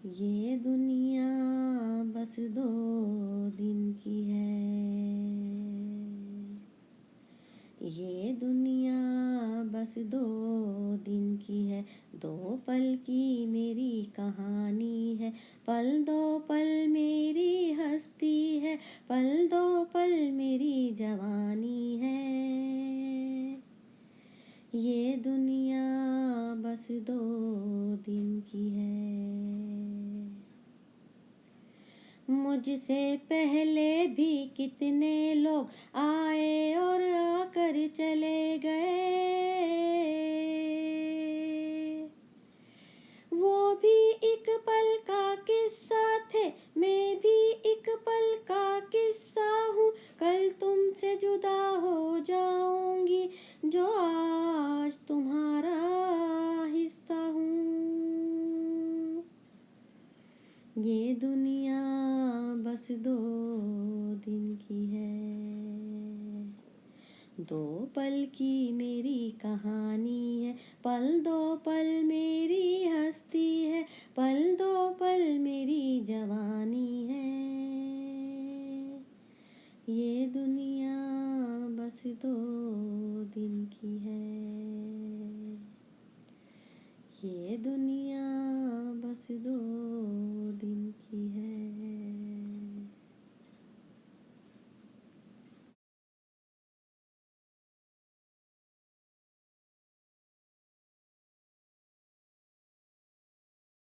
ये दुनिया बस 2 दिन की है। ये दुनिया बस 2 दिन की है। 2 पल की मेरी कहानी है। पल 2 पल मेरी हस्ती है। पल 2 पल मेरी जवानी है। ये दुनिया बस 2 दिन की है। मुझसे पहले भी कितने लोग आए और आकर चले गए। वो भी एक पल का किस्सा थे, मैं भी एक पल का किस्सा हूँ। कल तुमसे जुदा हो जाऊंगी, जो आज तुम्हारा हिस्सा हूँ। ये दुनिया बस 2 दिन की है। 2 पल की मेरी कहानी है। पल 2 पल मेरी हस्ती है। पल 2 पल मेरी जवानी है। ये दुनिया बस 2 दिन की है। ये दुनिया